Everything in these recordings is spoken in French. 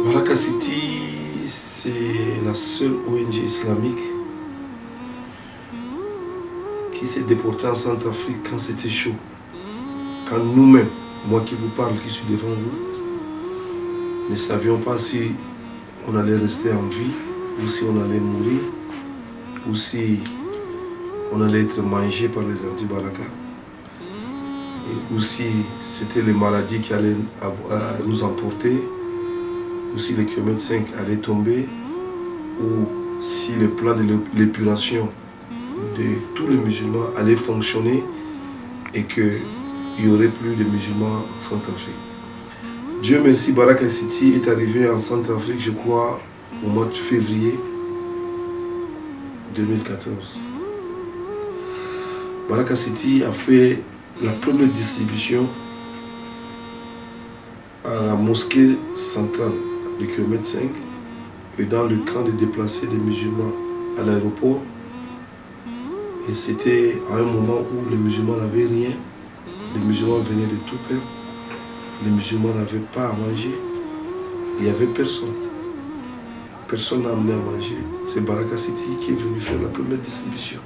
Baraka City, c'est la seule ONG islamique qui s'est déportée en Centrafrique quand c'était chaud. Quand nous-mêmes, moi qui vous parle, qui suis devant vous, ne savions pas si on allait rester en vie, ou si on allait mourir, ou si on allait être mangé par les anti-Baraka, ou si c'était les maladies qui allaient nous emporter, ou si le kilomètre 5 allait tomber, ou si le plan de l'épuration de tous les musulmans allait fonctionner et qu'il n'y aurait plus de musulmans en Centrafrique. Dieu merci, Baraka City est arrivé en Centrafrique, je crois, au mois de février 2014. Baraka City a fait la première distribution à la mosquée centrale du kilomètre 5 et dans le camp de déplacés des musulmans à l'aéroport. Et c'était à un moment où les musulmans n'avaient rien. Les musulmans venaient de tout perdre. Les musulmans n'avaient pas à manger. Il n'y avait personne. Personne n'a amené à manger. C'est Baraka City qui est venu faire la première distribution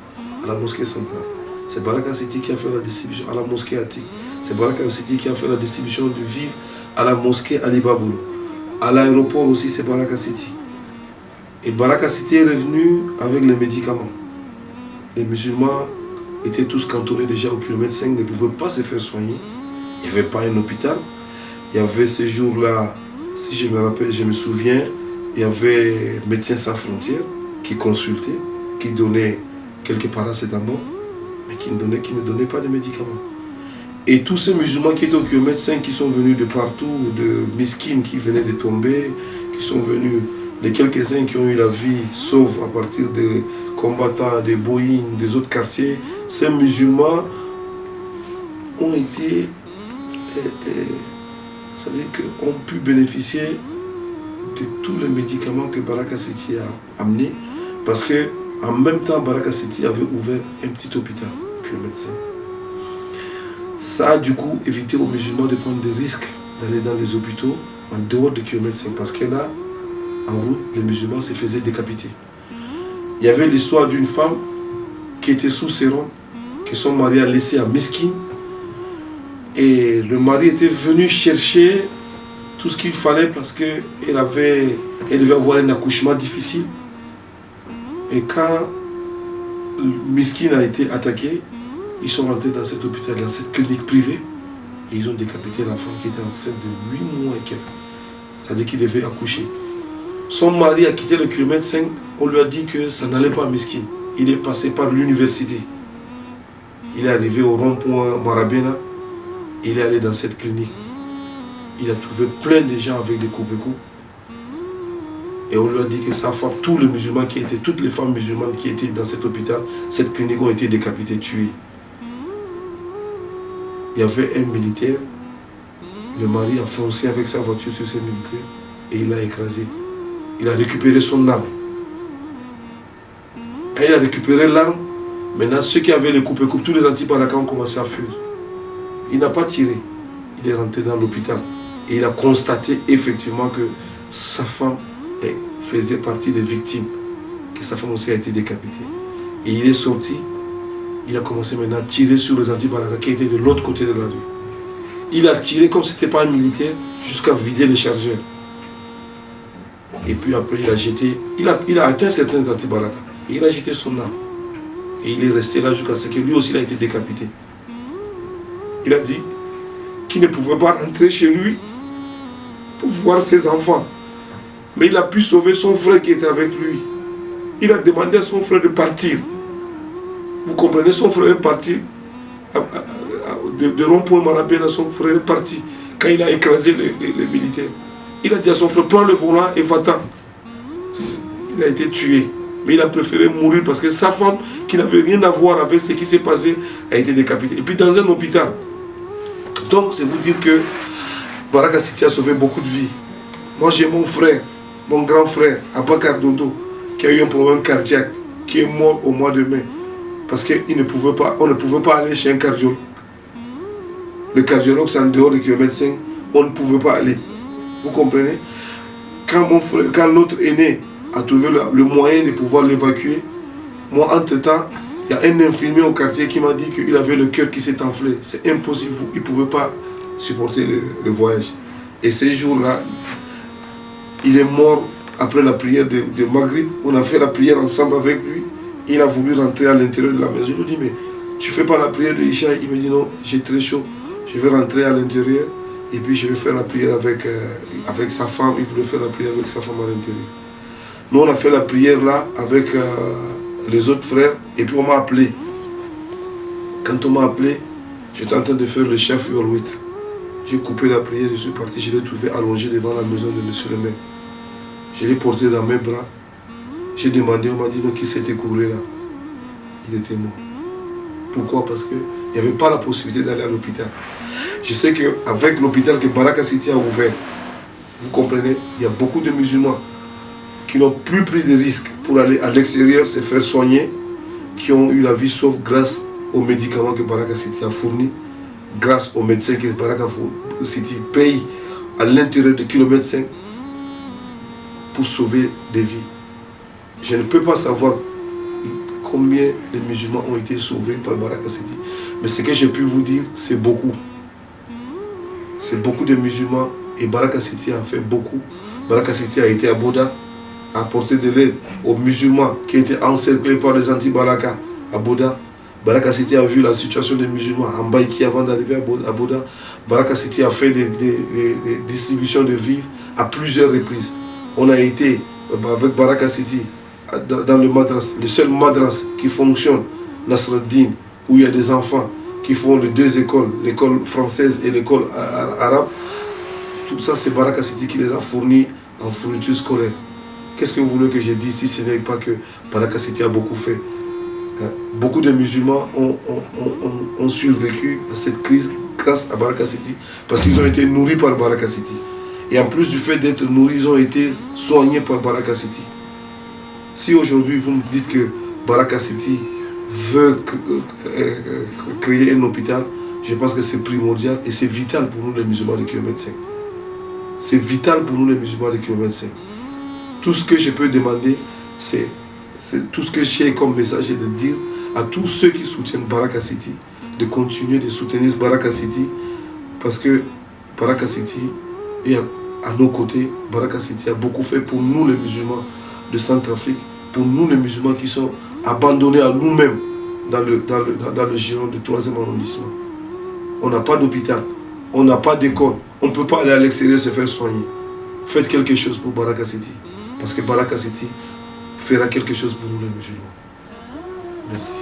à la mosquée centrale. C'est Baraka City qui a fait la distribution à la mosquée Attic. C'est Baraka City qui a fait la distribution de vivres à la mosquée Ali Baboulo. À l'aéroport aussi, c'est Baraka City. Et Baraka City est revenu avec les médicaments. Les musulmans étaient tous cantonnés déjà au kilomètre 5, ne pouvaient pas se faire soigner. Il n'y avait pas un hôpital. Il y avait ces jours-là, si je me rappelle, je me souviens, il y avait Médecins Sans Frontières qui consultaient, qui donnaient quelques paracétamol, mais qui ne donnaient pas de médicaments. Et tous ces musulmans qui étaient au kilomètre 5, qui sont venus de partout, de Miskine qui venaient de tomber, qui sont venus, les quelques-uns qui ont eu la vie sauve à partir des combattants, des Boïnes, des autres quartiers, ces musulmans ont été, c'est-à-dire qu'ont pu bénéficier de tous les médicaments que Baraka City a amenés, parce qu'en même temps, Baraka City avait ouvert un petit hôpital, kilomètre 5. Ça a du coup évité aux musulmans de prendre des risques d'aller dans les hôpitaux en dehors de kilomètre 5, parce que là, en route, les musulmans se faisaient décapiter. Il y avait l'histoire d'une femme qui était sous sérum, que son mari a laissé à Miskine. Et le mari était venu chercher tout ce qu'il fallait parce qu'elle devait avoir un accouchement difficile. Et quand Miskine a été attaqué, ils sont rentrés dans cet hôpital, dans cette clinique privée, et ils ont décapité la femme qui était enceinte de 8 mois et quelques. C'est-à-dire qu'il devait accoucher. Son mari a quitté le kilomètre 5, on lui a dit que ça n'allait pas à Miskine. Il est passé par l'université. Il est arrivé au rond-point Marabena, il est allé dans cette clinique. Il a trouvé plein de gens avec des coupes-coupes. Et on lui a dit que sa femme, tous les musulmans qui étaient, toutes les femmes musulmanes qui étaient dans cet hôpital, cette clinique ont été décapitées, tuées. Il y avait un militaire, le mari a foncé avec sa voiture sur ce militaire et il l'a écrasé. Il a récupéré son arme. Quand il a récupéré l'arme, maintenant ceux qui avaient les coupes-coupes, tous les anti-Baraka ont commencé à fuir. Il n'a pas tiré. Il est rentré dans l'hôpital. Et il a constaté effectivement que sa femme faisait partie des victimes. Que sa femme aussi a été décapitée. Et il est sorti. Il a commencé maintenant à tirer sur les anti-Baraka qui étaient de l'autre côté de la rue. Il a tiré comme si ce n'était pas un militaire jusqu'à vider les chargeurs. Et puis après il a jeté, il a atteint certains anti-Baraka. Et il a jeté son arme. Et il est resté là jusqu'à ce que lui aussi il a été décapité. Il a dit qu'il ne pouvait pas rentrer chez lui pour voir ses enfants. Mais il a pu sauver son frère qui était avec lui. Il a demandé à son frère de partir. Vous comprenez, son frère est parti. De rond-point Marabena, son frère est parti. Quand il a écrasé les militaires. Il a dit à son frère, prends le volant et va-t'en. Il a été tué. Mais il a préféré mourir parce que sa femme, qui n'avait rien à voir avec ce qui s'est passé, a été décapitée. Et puis dans un hôpital. Donc c'est vous dire que Baraka City a sauvé beaucoup de vies. Moi, j'ai mon frère, mon grand frère, Abakar Dodo, qui a eu un problème cardiaque, qui est mort au mois de mai. Parce qu'on ne pouvait pas aller chez un cardiologue. Le cardiologue, c'est en dehors de kilomètre 5, on ne pouvait pas aller. Vous comprenez? Quand notre aîné a trouvé le moyen de pouvoir l'évacuer, moi, entre-temps, il y a un infirmier au quartier qui m'a dit qu'il avait le cœur qui s'est enflé. C'est impossible, il ne pouvait pas supporter le voyage. Et ces jours-là, il est mort après la prière de Maghrib. On a fait la prière ensemble avec lui. Il a voulu rentrer à l'intérieur de la maison. Je lui ai dit, mais tu ne fais pas la prière de Isha? Il me dit, non, j'ai très chaud. Je vais rentrer à l'intérieur et puis je vais faire la prière avec sa femme. Il voulait faire la prière avec sa femme à l'intérieur. Nous, on a fait la prière là avec les autres frères et puis on m'a appelé. Quand on m'a appelé, j'étais en train de faire le chef Yorwit. J'ai coupé la prière, je suis parti, je l'ai trouvé allongé devant la maison de monsieur le maire. Je l'ai porté dans mes bras. J'ai demandé, on m'a dit, non, qui s'est écoulé là? Il était mort. Pourquoi? Parce qu'il n'y avait pas la possibilité d'aller à l'hôpital. Je sais qu'avec l'hôpital que Baraka City a ouvert, vous comprenez, il y a beaucoup de musulmans qui n'ont plus pris de risques pour aller à l'extérieur se faire soigner, qui ont eu la vie sauve grâce aux médicaments que Baraka City a fournis, grâce aux médecins que Baraka City paye à l'intérieur de kilomètre 5 pour sauver des vies. Je ne peux pas savoir combien de musulmans ont été sauvés par Baraka City. Mais ce que j'ai pu vous dire, c'est beaucoup. C'est beaucoup de musulmans et Baraka City a fait beaucoup. Baraka City a été à Boda, a apporté de l'aide aux musulmans qui étaient encerclés par les anti-Baraka à Boda. Baraka City a vu la situation des musulmans en Baïki avant d'arriver à Boda. Baraka City a fait des distributions de vivres à plusieurs reprises. On a été avec Baraka City dans le madras, le seul madras qui fonctionne, Nasreddin, où il y a des enfants qui font les deux écoles, l'école française et l'école arabe. Tout ça, c'est Baraka City qui les a fournis en fourniture scolaire. Qu'est-ce que vous voulez que je dise si ce n'est pas que Baraka City a beaucoup fait? Beaucoup de musulmans ont survécu à cette crise grâce à Baraka City parce qu'ils ont été nourris par Baraka City. Et en plus du fait d'être nourris, ils ont été soignés par Baraka City. Si aujourd'hui vous me dites que Baraka City veut créer un hôpital, je pense que c'est primordial et c'est vital pour nous les musulmans de kilomètre 5. C'est vital pour nous les musulmans de kilomètre 5. Tout ce que je peux demander, c'est tout ce que j'ai comme message, est de dire à tous ceux qui soutiennent Baraka City de continuer de soutenir Baraka City parce que Baraka City est à nos côtés. Baraka City a beaucoup fait pour nous les musulmans de Centrafrique, pour nous les musulmans qui sont abandonnés à nous-mêmes dans le giron du 3e arrondissement. On n'a pas d'hôpital, on n'a pas d'école, on ne peut pas aller à l'extérieur se faire soigner. Faites quelque chose pour Baraka City, parce que Baraka City fera quelque chose pour nous les musulmans. Merci.